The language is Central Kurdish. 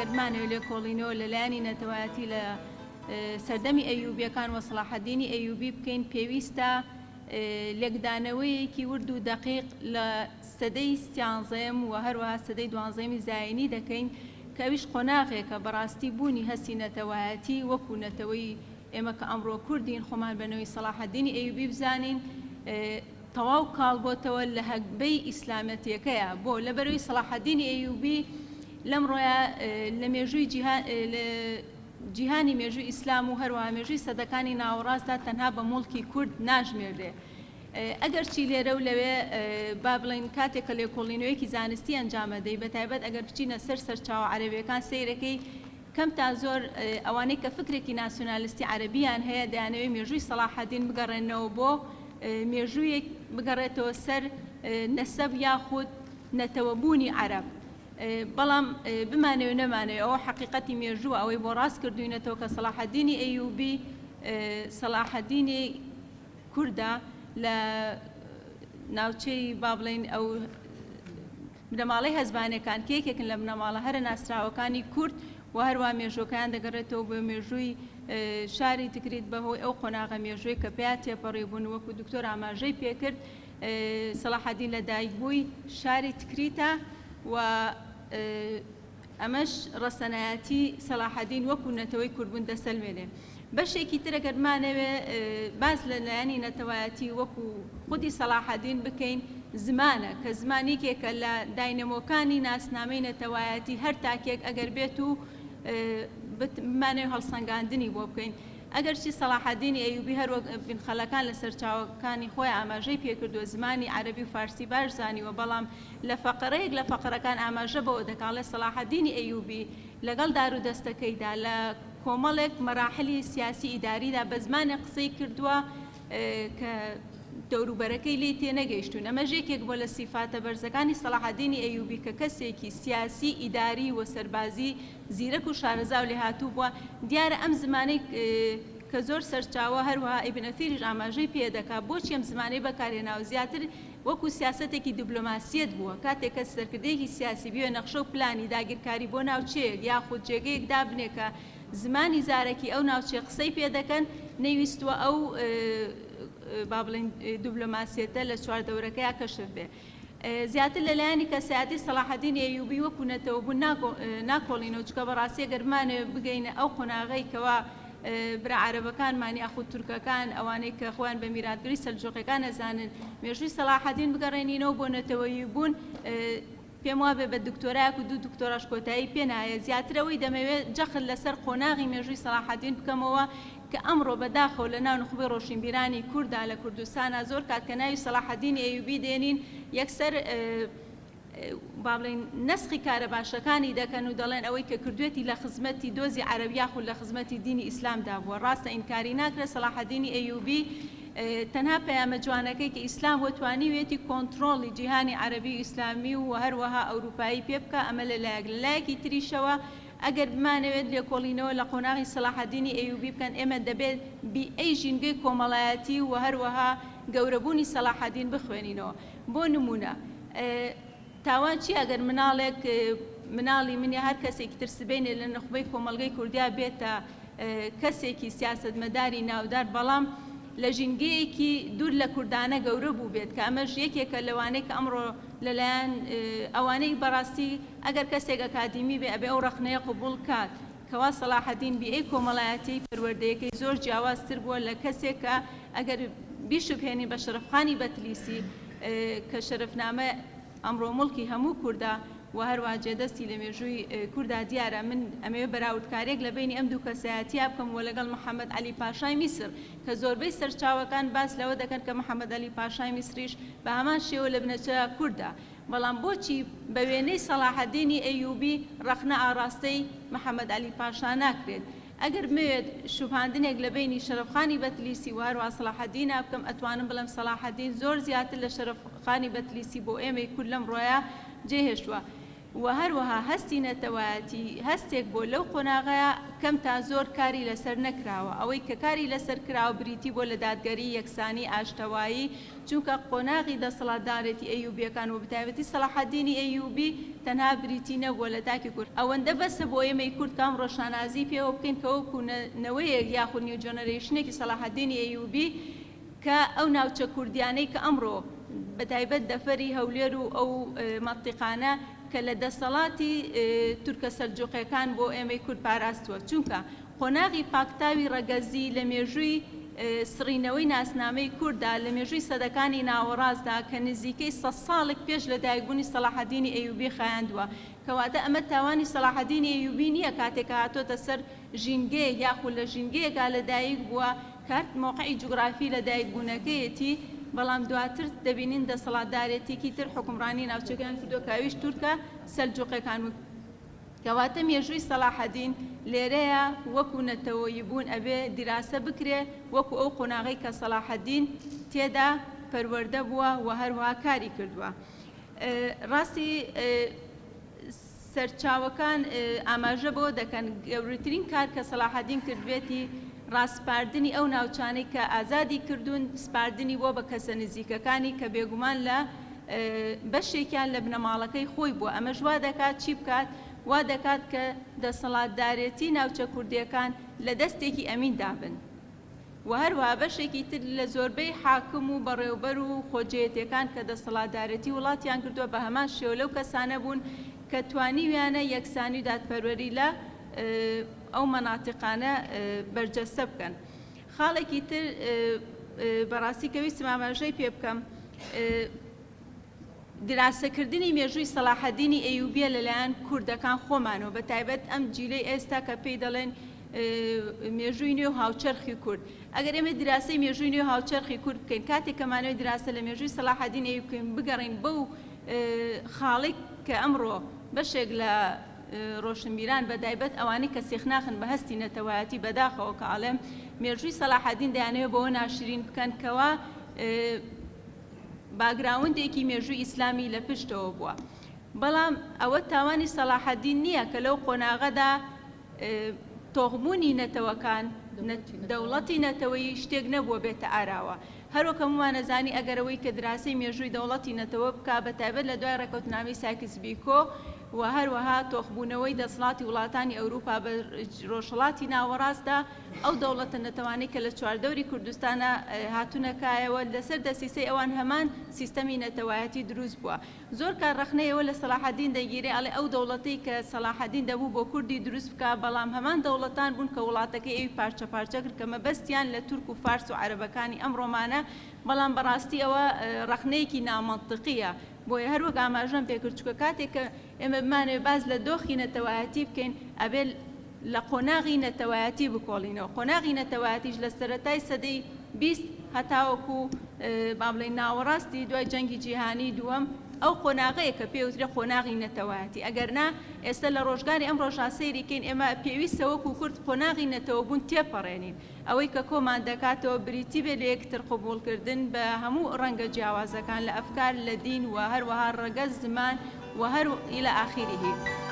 ئەگەرمانەوە لێ کۆڵینەوە لەلایەنی نەتەوایەتی لە سەردەمی ئەیوبیەکان و سەلاحەدینی ئەیوبی بکەین پێویستە لێکدانەوەیەکی ورد و دەقیق لە سەدەی سیانزەم و هەروەها سەدەی دوانزەمی زاینی دەکەین کە ئەویش قۆناغێکە بەڕاستی بوونی هەستی نەتەوایەتی وەکو نەتەوەی ئێمە کە ئەمڕۆ کوردین خۆمان بەنەوەی سەلاحەدینی ئەیوبی بزانین تەواو کاڵبۆتەوە لە هەگبەی ئیسلامەتیەکەیە بۆ لەبەرەوەی سەلاحەدینی ئەیوبی لەمڕۆیە لە مێژووی جیهانی مێژووی ئیسلام و هەروەها مێژووی سەدەکانی ناوەڕاستدا تەنها بە موڵکی کورد ناژمێردێ ئەگەر چی لێرە و لەوێ با بڵین کاتێکە لێکۆڵینەوەیەکی زانستی ئەنجامەدەی بەتایبەت ئەگەر بچینە سەرچاوە عەرەبیەکان سەیرەکەی کەم تا زۆر ئەوانەی کە فکرێکی ناسیۆنالیستی عەرەبیان هەیە دەیانەوێت مێژووی سەلاحەدین بگەڕێنەوە بۆ مێژوویەک بگەڕێتەوە سەر نەسەب یاخود نەتەوەبوونی عەرەب بەڵام بمانەوێ نەمانەوێ ئەوە حەقیقەتی مێژووە ئەوەی بۆ ڕاست کردوینەتەوە کە سەلاحەدینی ئەیوبی سەلاحەدینی کوردە لە ناوچەی با بڵێن ئەو بنەماڵەی هەزبانەکان کێکێکن لە بنەماڵە هەرە ناسراوەکانی کورد و هەروە مێژوەکان دەگەڕێتەوە بە مێژووی شاری تکریت بەهۆی ئەو قۆناغە مێژووی کە پێیا تێپەڕێبوون وەکو دکتۆر ئاماژەی پێکرد سەلاحەدین لە دایکبووی شاری تکریتە و ئەمەش ڕەسەنایەتی سەلاحەدین وەکو نەتەوەی کورتبوون دەسەلمێنێ بەشێکی ترە گەرمانەوێ باز لە لایەنی نەتەوایەتی وەکو خودی سەلاحەدین بکەین زمانە کە زمانێکێکە لە داینەمۆکانی ناسنامەی نەتەوایەتی هەر تاکێک ئەگەر بێت و بمانەوێ هەڵسەنگاندنی بۆ بکەین ئەگەر چی سەلاحەدینی ئەیوبی هەروەک بنخەلەکان لە سەرچاوەکانی خۆی ئاماژەی پێکردووە زمانی عەرەبی و فارسی باش زانیوە بەڵام لە فەقەرەیەک لە فەقەرەکان ئاماژە بەوە دەکات لە سەلاحەدینی ئەیوبی لەگەڵ دار و دەستەکەیدا لە کۆمەڵێک مەراحلی سیاسی ئیداریدا بە زمانێک قسەی کردووە کە دەوروبەرەکەی لێ تێنەگەیشتون ئەمە ژێکێک بۆ لە سیفاتە بەرزەکانی سەلاحەدینی ئەیوبی کە کەسێکی سیاسی ئیداری و سەربازی زیرەک و شارەزاو لێ هاتوو بووە دیارە ئەم زمانەی کە زۆر سەرچاوە هەروەها ئیبن ئەثیریش ئاماژەی پێ دەکات بۆچی ئەم زمانەی بەکارهێناوە زیاتر وەکو سیاسەتێکی دیبلۆماسیەت بووە کاتێک کە سەرکردەیەکی سیاسی بووە نەخشە و پلانی داگیرکاری بۆ ناوچەیەک یاخود جێگەیەک دابنێکە زمانی زارێکی ئەو ناوچێ قسەی پێ دەکەن نەیویستوە ئەو با بڵێن دیبلۆماسیەتە لە چواردەورەکەیە کەشف بێ زیاتر لەلایەنی کەسایەتی سەلاحەدین ئەیوبی وەکو نەتەوەبوون ناکۆڵینەوە چکە بەڕاستی گەرمانێ بگەینە ئەو قۆناغەی کەوا برا عەرەبەکانمان یاخود تورکەکان ئەوانەی کە خۆیان بە میراتگری سەلجوقیەکان ئەزانن مێژووی سەلاحەدین بگەڕێنینەوە بۆ نەتەوەیی بوون پێم وابێ بە دکتۆرایەک و دوو دکتۆرەش کۆتایی پێ نایە زیاترەوەی دەمەوێت جەخت لەسەر قۆناغی مێژووی سەلاحەدین بکەمەوە کە ئەمڕۆ بەداخەوە لە ناو نخبەی ڕۆشنبیرانی کووردا لە کوردستانە زۆر کات کە ناوی سەلاحەدین ئەیوبی دێنین یەکسەر با بڵێن نەسخی کارە باشەکانی دەکەن و دەڵێن ئەوەی کە کردوێتی لە خزمەتی دۆزی عەرەب یاخود لە خزمەتی دینی ئیسلامدا بووە ڕاستە ئینکاری ناکرێت سەلاحەدینی ئەیوبی تەنها پەیامە جوانەکەی کە ئیسلام بۆ توانیوێتی کۆنتڕۆڵی جیهانی عەرەبی و ئیسلامی و هەروەها ئەوروپایی پێ بکە ئەمە لەلایەکی تریشەوە ئەگەر بمانەوێت لێکۆڵینەوە لە قۆناغی سەلاحەدینی ئەیوبی بکەن ئێمە دەبێت ئەی ژینگەی کۆمەڵایەتی و هەروەها گەورەبوونی سەلاحەدین بخوێنینەوە بۆ نمونە تاوان چی ئەگەر مناڵی منی هەر کەسێکی ترسبێنێ لە نخبەی کۆمەلگەی کوردیا بێتە کەسێکی سیاسەتمەداری ناودار بەڵام لە ژینگەیەکی دوور لە کوردانە گەورە بوو بێت کە ئەمەش یەکێکە لەوانەیە کە ئەمڕۆ لەلایەن ئەوانەی بەڕاستی ئەگەر کەسێک ئەکادیمی بێ ئەبێ ئەو ڕەخنەیە قبوڵ کات کەوا سەلاحەدین بیئەی کۆمەڵایەتی پەروەردەیەکەی زۆر جیاوازتر بووە لە کەسێک کە ئەگەر بیشبهێنی بە شەرەفخانی بەتلیسی کە شەرەفنامە ئەمڕۆ مڵکی هەموو کووردا و هەروە جێدەستی لە مێژووی کووردا دیارە من ئەمەوێ بەراوردکارێک لە بینی ئەم دوو کەسایەتیا بکەم و لەگەڵ محەممەد عەلی پاشای میسر کە زۆربەی سەرچاوەکان باس لەوە دەکەن کە محەممەد عەلی پاشای میسریش بە هەمان شێوە لە بنەچە کووردا بەڵام بۆچی بە وێنەی سەلاحەدینی ئەیوبی ڕەخنە ئاراستەی محەممەد عەلی پاشا ناکرێت ئەگەر موێت شوباندنێک لە بینی شەرەفخانی بەتلیسی و هەروە سەلاحەدینە بکەم ئەتوانم بڵێم سەلاحەدین زۆر زیاتر لە شەرەفخانی بەتلیسی بۆ ئێمەی کورد لەم ڕۆیە جێهێشتووە و هەروەها هەستی نەتەوایەتی هەستێک بۆ لەو قۆناغەیە کەم تا زۆر کاری لەسەر نەکراوە ئەوەی کە کاری لەسەر کراوە بریتی بۆ لە دادگەری یەکسانی ئاشتەوایی چونکە قۆناغی دەسەڵاتدارێتی ئەیوبیەکان و بەتایبەتی سەلاحەددینی ئەیوبی تەنها بریتی نەبووە لە تاکی کورد ئەوەندە بەسە بۆ ئێمەی کورد کام ڕۆژانازی پێوە بکەین کە وەکو نەوەیەک یاخود نیو جۆنەرێشنێکی سەلاحەددینی ئەیوبی کە ئەو ناوچە کوردیانەی کە ئەمڕۆ بەتایبەت دەفەری هەولێر و ئەو مەنتیقانە کە لە دەسەڵاتی تورکە سەلجوقیەکان بۆ ئێمەی کورد پاراستووە چونکە قۆناغی پاکتاوی ڕەگەزی لە مێژووی سڕینەوەی ناسنامەی کووردا لە مێژووی سەدەکانی ناوەڕاستدا کە نزیکەی 100 ساڵێک پێش لە دایکبوونی سەلاحەددینی ئەیوبی خایاندووە کەواتە ئەمە تاوانی سەلاحەددینی ئەیوبی نییە کاتێک هاتۆتە سەر ژینگێ یاخود لە ژینگەیەکا لە دایک بووە کات موقعی جوگرافی لە دایکبوونەکەیەتی بەڵام دواتر دەبینین دەسەڵاتدارێتێکی تر حکومڕانی ناوچەکان کردۆکاویش تورکە سەلجوقیەکان و کەواتە مێژووی سەلاحەددین لێرەیە وەکو نەتەوەیی بوون ئەبێ دیراسە بکرێ وەکو ئەو قۆناغی کە سەلاحەددین تێدا پەروەردە بووە و هەروەها کاری کردووە ڕاستی سەرچاوەکان ئاماژە بۆ دەکەن گەورەترین کار کە سەلاحەددین کردبێتی ڕاستپاردنی ئەو ناوچانەی کە ئازادی کردوون سپاردنی بۆ بە کەسە نزیکەکانی کە بێگومان لە بەشێکیان لە بنەماڵەکەی خۆی بووە ئەمەش وا دەکات چی بکات وا دەکات کە دەسەڵاتدارێتی ناوچە کوردیەکان لە دەستێکی ئەمین دابن و هەروەها بەشێکی تر لە زۆربەی حاکم و بەڕێوەبەر و خۆجێتیەکان کە دەسەڵاتدارەتی وڵاتیان کردووە بە هەمان شێوە لەو کەسانە بوون کە توانیویانە یەکسانی و دادپەروەری لە ئەو مەناتیقانە بەرجەستە بکەن خاڵێکی تر بەڕاستی کەویستم ئاماژەی پێ بکەم دراسەکردنی مێژووی سەلاحەددینی ئەیوبیە لەلایەن کوردەکان خۆمانەوە بە تایبەت ئەم جیلەی ئێستا کە پێی دەڵێن مێژووی نوێ و هاوچەرخی کورد ئەگەر ئێمە دراسی مێژووی نوێ و هاوچەرخی کورد بکەین کاتێک کەمانەوەی دراسە لە مێژووی سەلاحەددین ئەیوب بکەین بگەڕین بەو خاڵێک کە ئەمڕۆ بەشێک لە ڕۆشنبیران بەدایبەت ئەوانەی کە سێخناخن بە هەستی نەتەوایەتی بەداخەوە کە ئاڵێم مێژووی سەلاحەددین دەیانەوێت بەوە ناشرین بکەن کەوا باگراوندێکی مێژووی ئیسلامی لە پشتەوە بووە بەڵام ئەوە تاوانی سەلاحەددین نییە کە لەو قۆناغەدا تۆغبوونی نەتەوەکان دەوڵەتی نەتەوەی شتێک نەبووە بێتە ئاراوە هەروەکە ومانەزانی ئەگەرەوەی کە دراسی مێژووی دەوڵەتی نەتەوە بکە بە تایبەت لە دوای ڕێکەوتنامەی سایکس بیکۆ و هەروەها تۆخبوونەوەی دەسەڵاتی وڵاتانی ئەوروپا بە ڕۆژهەڵاتی ناوەڕاستدا ئەو دەوڵەتە نەتەوانەی کە لە چواردەوری کوردستانە هاتوونەکایەوە لەسەر دەسیسەی ئەوان هەمان سیستەمی نەتەوایەتی دروست بووە زۆر کار ڕەخنەیەوە لە سەلاحەددین دەگیرێ ئەڵێ ئەو دەوڵەتەی کە سەلاحەددین دەبوو بۆ کوردی دروست بکە بەڵام هەمان دەوڵەتان بوون کە وڵاتەکەی ئەوی پارچە پارچە کرد کە مەبەستیان لە تورک و فارس و عەرەبەکانی ئەم ڕۆمانە بەڵام بەڕاستی ئەوە ڕەخنەیەکی نامەنتیقیە بۆیە هەروەک ئاماژەم پێکرد چکە کاتێک کە ئێمە بمانێ باز لە دۆخی نەتەوایەتی بکەین ئەبێ لە قۆناغی نەتەوایەتی بکۆڵینەوە قۆناغی نەتەوایەتیش لە سەرەتای سەدەی 20 هەتاوەکو با بڵێین ناوەڕاستی دوای جەنگی جیهانی دووەم ئەو قۆناغەیە کە پێوترێ قۆناغی نەتەوایەتی ئەگەرنا ئێستا لە ڕۆژگاری ئەم ڕۆژا سەیریکەین ئێمە پێویستە وەکو کورد قۆناغی نەتەوەبوون تێپەڕێنین ئەوەی کە کۆمان دەکاتەوە بریتی بێ لە یەکتر قبولکردن بە هەموو ڕەنگە جیاوازەکان لە ئەفکار لە دین و هەروەها ڕەگەز زمان و هەر إلى آخره